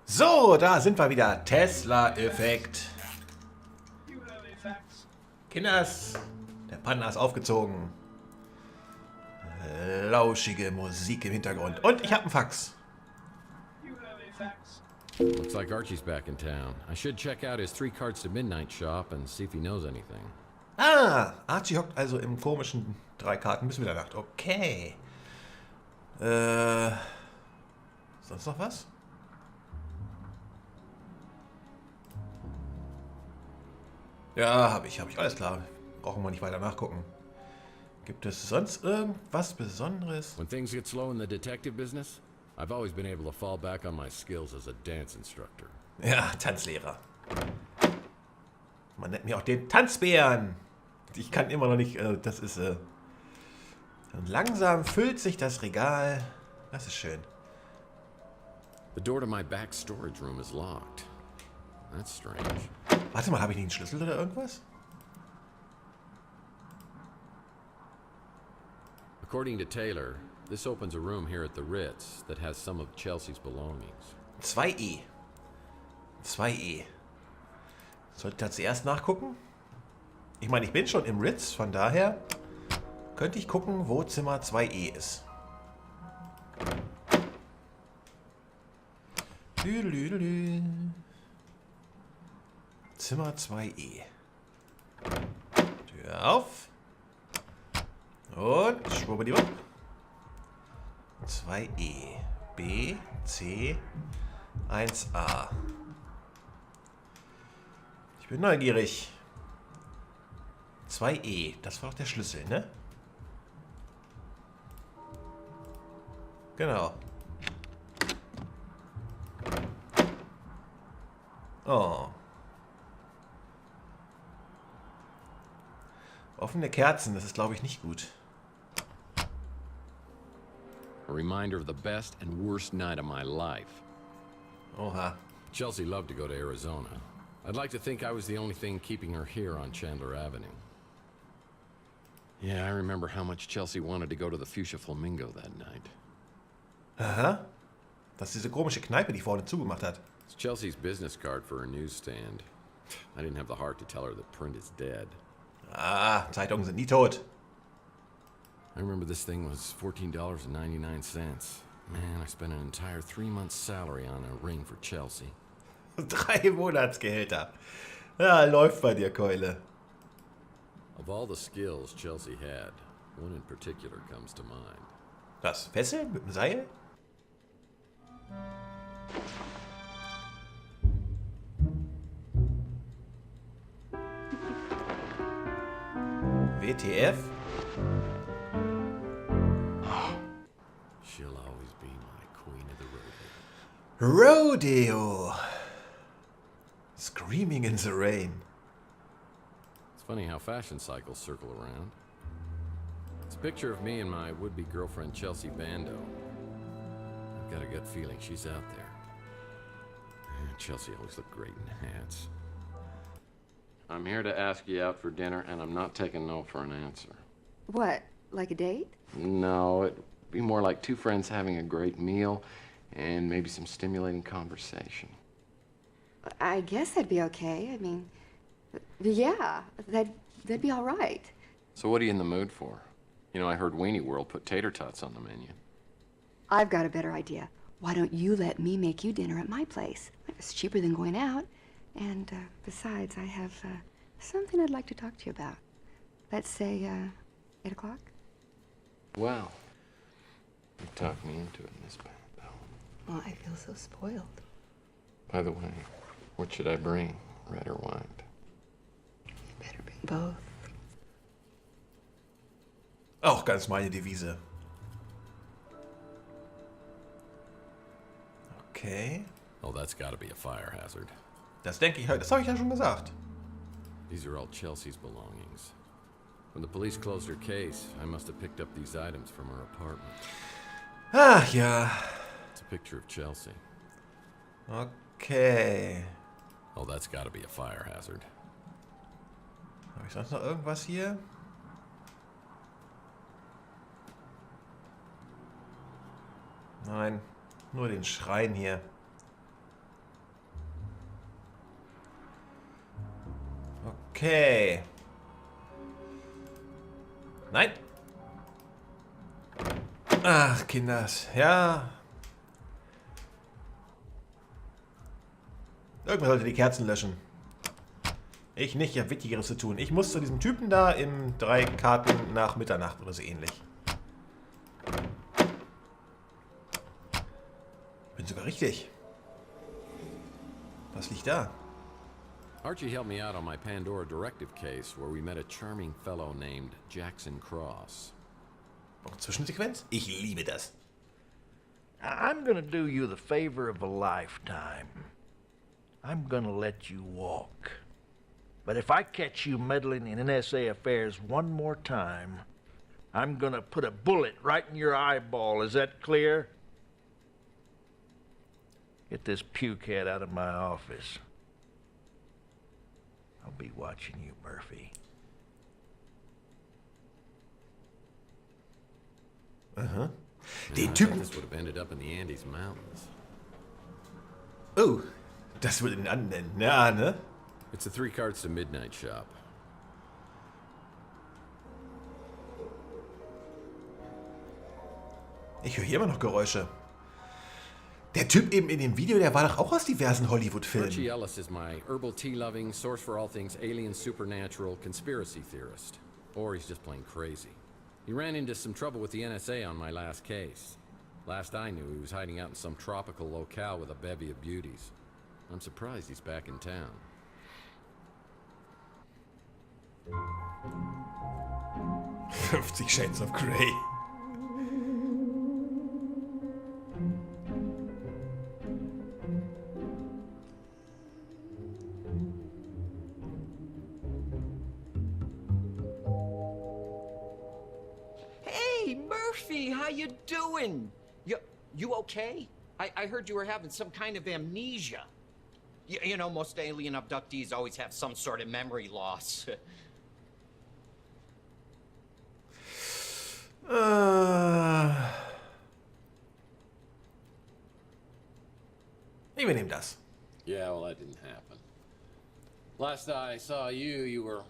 So, da sind wir wieder. Tesla-Effekt. Kinders, der Panda ist aufgezogen. Lauschige Musik im Hintergrund. Und ich habe einen Fax. Looks like Archie's back in town. I should check out his 3 cards to midnight shop and see if he knows anything. Ah, Archie hockt also im komischen 3 Karten bis Mitternacht. Okay. Sonst noch was? Ja, habe ich. Alles klar. Brauchen wir nicht weiter nachgucken. Gibt es sonst irgendwas Besonderes? When things get slow in the detective business, I've always been able to fall back on my skills as a dance instructor. Ja, Tanzlehrer. Man nennt mich auch den Tanzbären. Ich kann immer noch nicht, das ist, und langsam füllt sich das Regal. Das ist schön. The door to my back storage room is locked. That's strange. Warte mal, habe ich nicht einen Schlüssel oder irgendwas? According to Taylor, this opens a room here at the Ritz that has some of Chelsea's belongings. 2E. 2E. Sollte ich da zuerst nachgucken? Ich meine, ich bin schon im Ritz, von daher könnte ich gucken, wo Zimmer 2E ist. Zimmer 2E. Tür auf. Und schwuppdiwupp. 2E. B, C, 1A. Ich bin neugierig. 2E. Das war doch der Schlüssel, ne? Genau. Oh. Offene Kerzen, das ist, glaube ich, nicht gut. A reminder of the best and worst night of my life. Oha. Chelsea loved to go to Arizona. I'd like to think I was the only thing keeping her here on Chandler Avenue. Yeah, I remember how much Chelsea wanted to go to the Fuchsia Flamingo that night. Aha. Das ist diese komische Kneipe, die vorne zugemacht hat. It's Chelsea's business card for her newsstand. I didn't have the heart to tell her that print is dead. Ah, Zeitungen sind nie tot. I remember this thing was $14.99. Man, I spent an entire 3 months' salary on a ring for Chelsea. 3 Monatsgehälter. Ja, läuft bei dir, Keule. Of all the skills Chelsea had, one in particular comes to mind. Was? Fesseln mit dem Seil? WTF? She'll always be my queen of the rodeo. Rodeo. Screaming in the rain. It's funny how fashion cycles circle around. It's a picture of me and my would-be girlfriend Chelsea Bando. I've got a gut feeling she's out there. Chelsea always looked great in hats. I'm here to ask you out for dinner, and I'm not taking no for an answer. What, like a date? No, it'd be more like 2 friends having a great meal and maybe some stimulating conversation. I guess that'd be okay. I mean, yeah, that'd be all right. So what are you in the mood for? You know, I heard Weenie World put tater tots on the menu. I've got a better idea. Why don't you let me make you dinner at my place? It's cheaper than going out. And besides, I have something I'd like to talk to you about. Let's say 8 o'clock? Well, you talked me into it, Miss Bando. Well, I feel so spoiled. By the way, what should I bring, red or white? You better bring both. Auch ganz meine Devise. Okay. Oh, that's got to be a fire hazard. Das denke ich halt. Das habe ich ja schon gesagt. These are all Chelsea's belongings. When the police closed her case, I must have picked up these items from her apartment. Ach ja. It's a picture of Chelsea. Okay. Oh, that's got to be a fire hazard. Habe ich sonst noch irgendwas hier? Nein, nur den Schrein hier. Okay. Nein. Ach, Kinders. Ja. Irgendwer sollte die Kerzen löschen. Ich nicht, ich habe Wichtigeres zu tun. Ich muss zu diesem Typen da im 3 Karten nach Mitternacht oder so ähnlich. Ich bin sogar richtig. Was liegt da? Archie helped me out on my Pandora directive case where we met a charming fellow named Jackson Cross. Noch Zwischensequenz? Ich liebe das. I'm gonna do you the favor of a lifetime. I'm gonna let you walk. But if I catch you meddling in NSA affairs one more time, I'm gonna put a bullet right in your eyeball. Is that clear? Get this pukehead out of my office. I'll be watching you, Murphy. Aha. Man, Den I thought Typen. this would have ended up in the Andes Mountains. Oh, das würde den annennen. Ja, ne? It's a 3 cards to midnight shop. Ich höre hier immer noch Geräusche. Der Typ eben in dem Video, der war doch auch aus diversen Archie Hollywood-Filmen. Ellis is my herbal tea-loving, source for all things alien, supernatural, conspiracy theorist. Or he's just plain crazy. He ran into some trouble with the NSA on my last case. Last I knew, he was hiding out in some tropical locale with a bevy of beauties. I'm surprised he's back in town. 50 Shades of Grey. Hey, Murphy, how you doing? You okay? I heard you were having some kind of amnesia. You know, most alien abductees always have some sort of memory loss. Ich übernehme das. Yeah, well, that didn't happen. Last I saw you, you were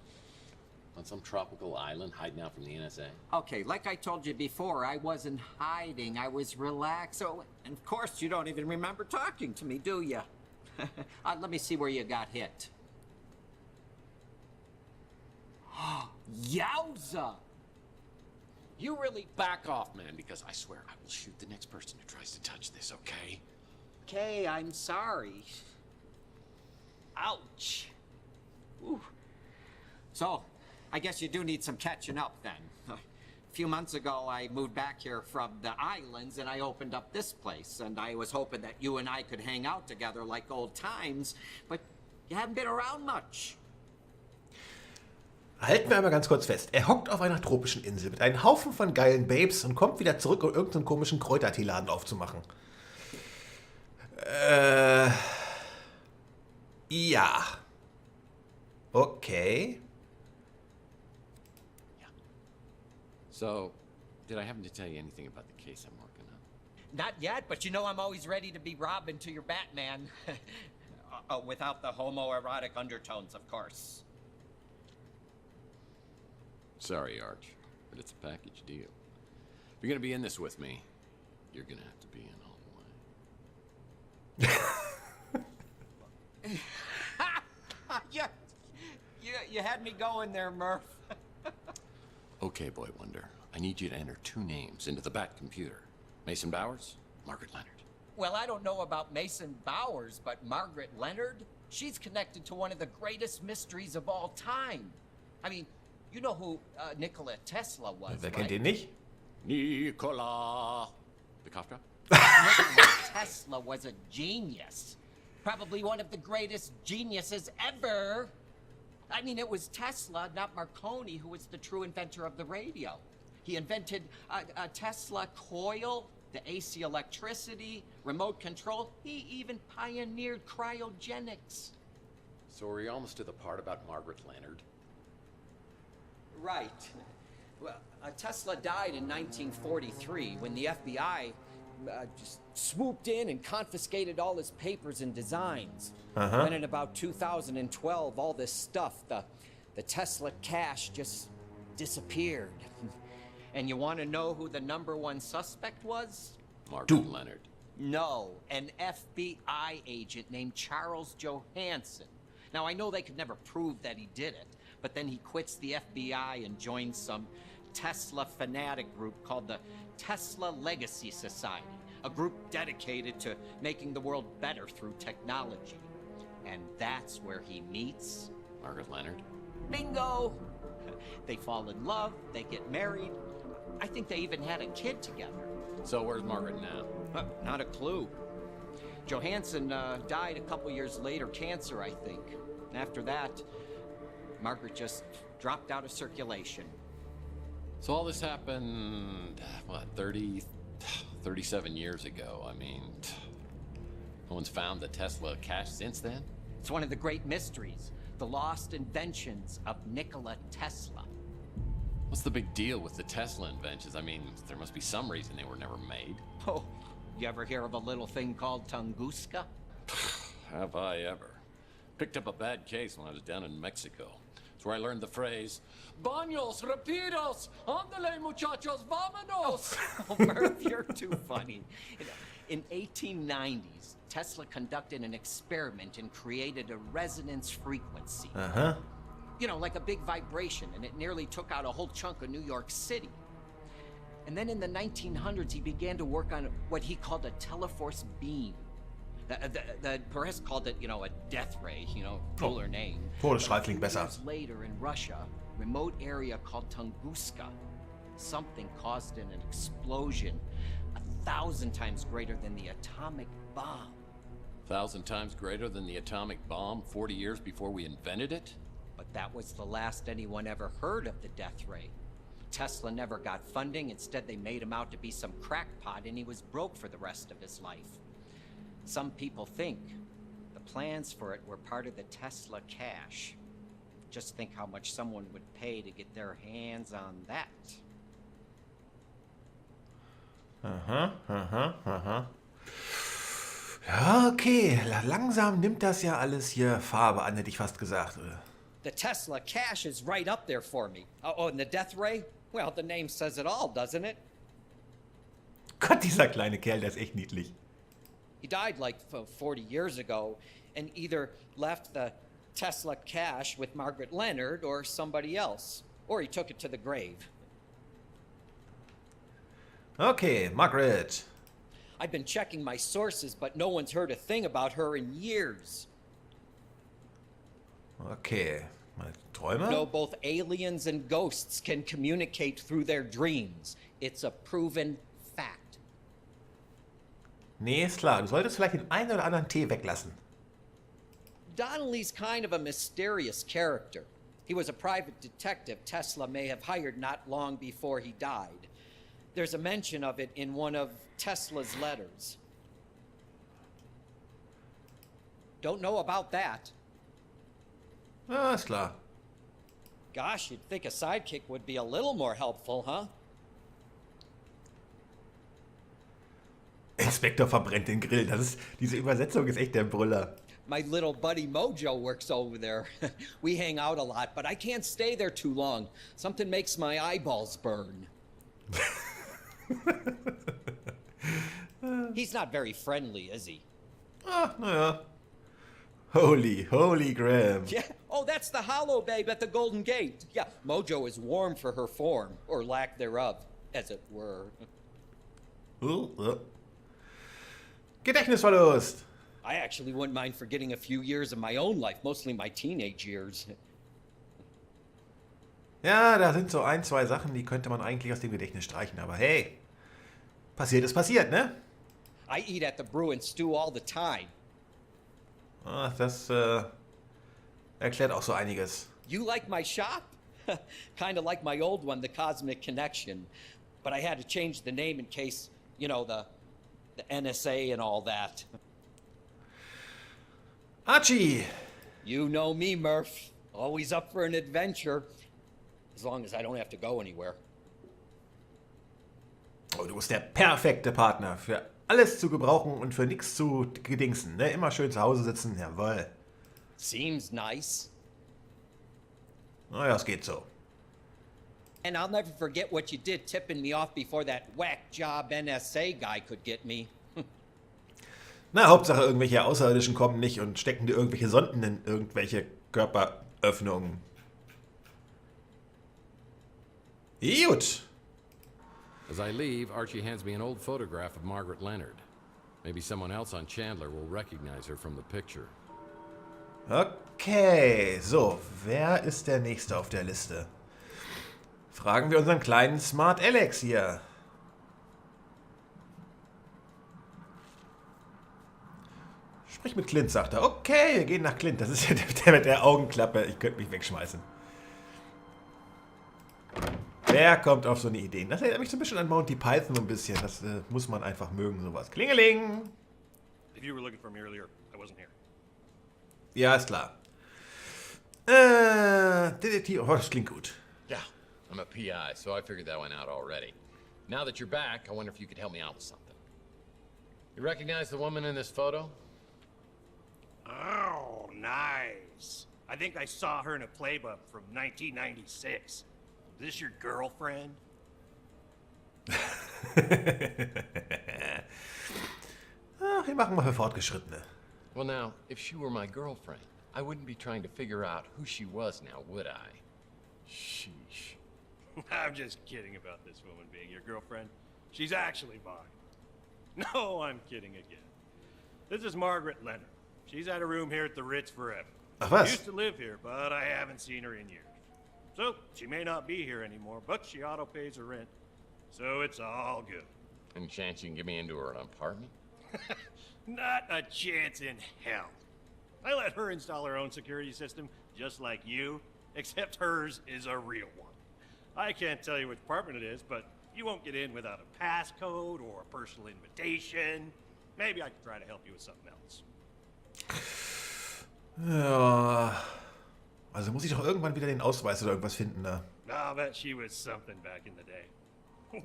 on some tropical island hiding out from the NSA. Okay, like I told you before, I wasn't hiding. I was relaxed. So, and of course, you don't even remember talking to me, do you? Let me see where you got hit. Yowza! You really back off, man, because I swear I will shoot the next person who tries to touch this, okay? Okay, I'm sorry. Ouch. Ooh. So, I guess you do need some catching up then. A few months ago, I moved back here from the islands and I opened up this place. And I was hoping that you and I could hang out together like old times, but you haven't been around much. Halten wir einmal ganz kurz fest. Er hockt auf einer tropischen Insel mit einem Haufen von geilen Babes und kommt wieder zurück, um irgendeinen komischen Kräuterteeladen aufzumachen. Ja. Okay. So, did I happen to tell you anything about the case I'm working on? Not yet, but you know I'm always ready to be Robin to your Batman. Without the homoerotic undertones, of course. Sorry, Arch, but it's a package deal. If you're gonna be in this with me, you're gonna have to be in all the way. You had me going there, Murph. Okay, Boy Wonder, I need you to enter 2 names into the Bat computer. Mason Bowers, Margaret Leonard. Well, I don't know about Mason Bowers, but Margaret Leonard? She's connected to one of the greatest mysteries of all time. I mean, you know who Nikola Tesla was, Wer right? kennt ihn nicht? Nikola. The cough drop? Nikola Tesla was a genius. Probably one of the greatest geniuses ever. I mean, it was Tesla, not Marconi, who was the true inventor of the radio. He invented a Tesla coil, the AC electricity, remote control. He even pioneered cryogenics. So are you almost to the part about Margaret Leonard? Right. Well, Tesla died in 1943 when the FBI just swooped in and confiscated all his papers and designs. Then in about 2012, all this stuff, the The Tesla cache just disappeared. And you want to know who the #1 suspect was? Margaret Leonard. No, an FBI agent named Charles Johansson. Now, I know they could never prove that he did it, but then he quits the FBI and joins some Tesla fanatic group called the Tesla Legacy Society, a group dedicated to making the world better through technology. And that's where he meets Margaret Leonard. Bingo! They fall in love, they get married. I think they even had a kid together. So where's Margaret now? Not a clue. Johansson died a couple years later, cancer, I think. After that, Margaret just dropped out of circulation. So all this happened, what, 37 years ago. I mean, no one's found the Tesla cache since then? It's one of the great mysteries, the lost inventions of Nikola Tesla. What's the big deal with the Tesla inventions? I mean, there must be some reason they were never made. Oh, you ever hear of a little thing called Tunguska? Have I ever? Picked up a bad case when I was down in Mexico. It's where I learned the phrase, Baños, rapidos, ándale muchachos, vámonos! Oh, Murph, you're too funny. In 1890s, Tesla conducted an experiment and created a resonance frequency. Aha. You know, like a big vibration, and it nearly took out a whole chunk of New York City. And then in the 1900s, he began to work on what he called a teleforce beam. The press called it, a death ray, cooler name. Todesstrahl klingt besser. Years later in Russia, remote area called Tunguska, something caused an explosion 1,000 times greater than the atomic bomb. 1,000 times greater than the atomic bomb 40 years before we invented it? But that was the last anyone ever heard of the death ray. Tesla never got funding. Instead, they made him out to be some crackpot, and he was broke for the rest of his life. Some people think the plans for it were part of the Tesla cache. Just think how much someone would pay to get their hands on that. Aha, aha, aha. Ja, okay. Langsam nimmt das ja alles hier Farbe an, hätte ich fast gesagt. The Tesla cache is right up there for me. Oh, and the death ray? Well, the name says it all, doesn't it? Gott, dieser kleine Kerl, der ist echt niedlich. He died like 40 years ago and either left the Tesla cache with Margaret Leonard or somebody else. Or he took it to the grave. Okay, Margaret. I've been checking my sources, but no one's heard a thing about her in years. Okay, mal Träume? No, both aliens and ghosts can communicate through their dreams. It's a proven fact. Nee, ist klar. Du solltest vielleicht den einen oder anderen Tee weglassen. Donnelly's kind of a mysterious character. He was a private detective Tesla may have hired not long before he died. There's a mention of it in one of Tesla's letters. Don't know about that. Ja, ist klar. Gosh, you'd think a sidekick would be a little more helpful, huh? Inspektor verbrennt den Grill. Diese Übersetzung ist echt der Brüller. My little buddy Mojo works over there. We hang out a lot, but I can't stay there too long. Something makes my eyeballs burn. He's not very friendly, is he? Ah, naja. Holy Graham. Yeah. Oh, that's the Hollow Babe at the Golden Gate. Yeah, Mojo is warm for her form, or lack thereof, as it were. Gedächtnisverlust. I actually wouldn't mind forgetting a few years of my own life, mostly my teenage years. Ja, da sind so ein, zwei Sachen, die könnte man eigentlich aus dem Gedächtnis streichen. Aber hey, passiert ist passiert, ne? I eat at the Brew and Stew all the time. Ah, das erklärt auch so einiges. You like my shop? Kind of like my old one, the Cosmic Connection. But I had to change the name in case, the NSA and all that. Archie! You know me, Murph. Always up for an adventure. As long as I don't have to go anywhere. Oh, du bist der perfekte Partner. Für alles zu gebrauchen und für nichts zu gedingsen. Ne? Immer schön zu Hause sitzen. Jawohl. Seems nice. Naja, es geht so. And I'll never forget what you did tipping me off before that whack job NSA guy could get me. Na, Hauptsache irgendwelche Außerirdischen kommen nicht und stecken dir irgendwelche Sonden in irgendwelche Körperöffnungen. Gut. As I leave, Archie hands me an old photograph of Margaret Leonard. Maybe someone else on Chandler will recognize her from the picture. Okay, so, wer ist der Nächste auf der Liste? Fragen wir unseren kleinen Smart Alex hier. Sprich mit Clint, sagt er. Okay, wir gehen nach Clint. Das ist ja der mit der Augenklappe. Ich könnte mich wegschmeißen. Wer kommt auf so eine Idee? Das erinnert mich so ein bisschen an Monty Python so ein bisschen. Das muss man einfach mögen, sowas. Klingeling! If you were looking for me earlier, I wasn't here. Ja, ist klar. Detektiv. Oh, das klingt gut. Yeah, I'm a PI, so I figured that one out already. Now that you're back, I wonder if you could help me out with something. You recognize the woman in this photo? Oh, nice. I think I saw her in a playbook from 1996. Is this your girlfriend? Wir machen mal für Fortgeschrittene. Well, now, if she were my girlfriend, I wouldn't be trying to figure out who she was now, would I? Sheesh. I'm just kidding about this woman being your girlfriend. She's actually mine. No, I'm kidding again. This is Margaret Leonard. She's had a room here at the Ritz forever. Ach was? Used to live here, but I haven't seen her in years. So, she may not be here anymore, but she auto-pays her rent. So it's all good. Any chance you can get me into her apartment? Not a chance in hell. I let her install her own security system, just like you, except hers is a real one. I can't tell you which apartment it is, but you won't get in without a passcode or a personal invitation. Maybe I can try to help you with something else. Ja. Also muss ich doch irgendwann wieder den Ausweis oder irgendwas finden da. I'll bet she was something back in the day.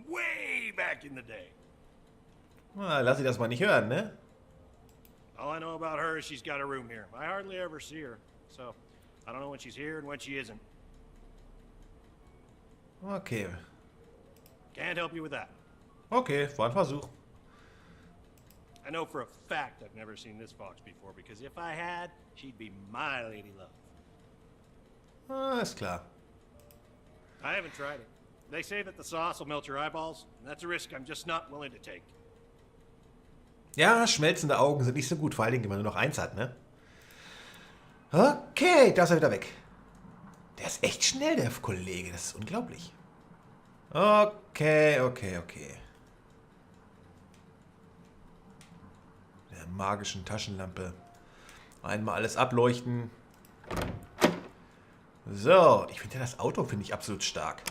Way back in the day. Na, lass sie das mal nicht hören, ne? All I know about her is she's got a room here. I hardly ever see her, so I don't know when she's here and when she isn't. Okay. Can't help you with that. Okay, war ein Versuch. I know for a fact I've never seen this fox before, because if I had, she'd be my lady love. Ist klar. I haven't tried it. They say that the sauce will melt your eyeballs, and that's a risk I'm just not willing to take. Ja, schmelzende Augen sind nicht so gut, vor allen Dingen, wenn man nur noch eins hat, ne? Okay, da ist er wieder weg. Der ist echt schnell, der Kollege. Das ist unglaublich. Okay. Der magischen Taschenlampe. Einmal alles ableuchten. So, ich finde ja das Auto finde ich absolut stark.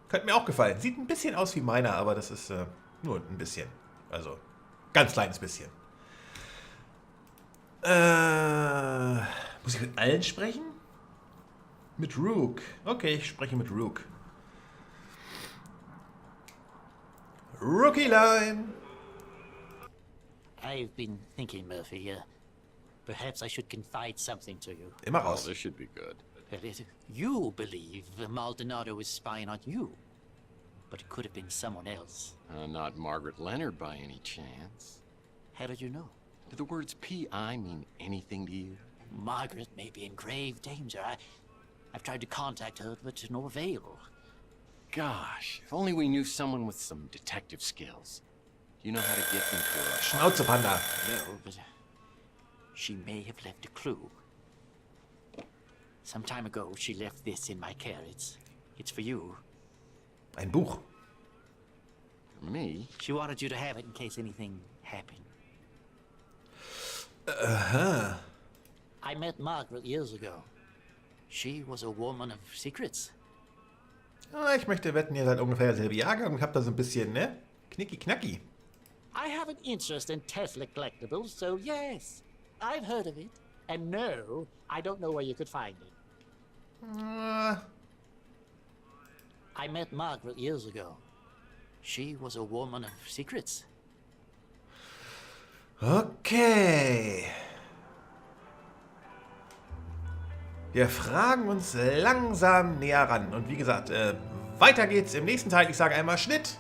Könnte mir auch gefallen. Sieht ein bisschen aus wie meiner, aber das ist nur ein bisschen. Also, ganz kleines bisschen. Muss ich mit allen sprechen? Mit Rook. Okay, ich spreche mit Rook. Rookie Line. I've been thinking, Murphy, perhaps I should confide something to you. Immer Oh, raus. this should be good. You believe Maldonado is spying on you, but it could have been someone else. Not Margaret Leonard by any chance. How did you know? Do the words P.I. mean anything to you? Margaret may be in grave danger. I've tried to contact her, but to no avail. Gosh, if only we knew someone with some detective skills. Do you know how to get into her? Schnauze, Panda. No, but she may have left a clue. Some time ago, she left this in my care. It's for you. Ein Buch. For me? She wanted you to have it in case anything happened. I met Margaret years ago. She was a woman of secrets. Ja, ich möchte wetten, ihr seid ungefähr derselbe Jahrgang und habt da so ein bisschen, ne? Knicki-knacki. I have an interest in Tesla collectibles, so yes, I've heard of it. And no, I don't know where you could find it. I met Margaret years ago. She was a woman of secrets. Okay. Wir fragen uns langsam näher ran. Und wie gesagt, weiter geht's im nächsten Teil. Ich sage einmal Schnitt.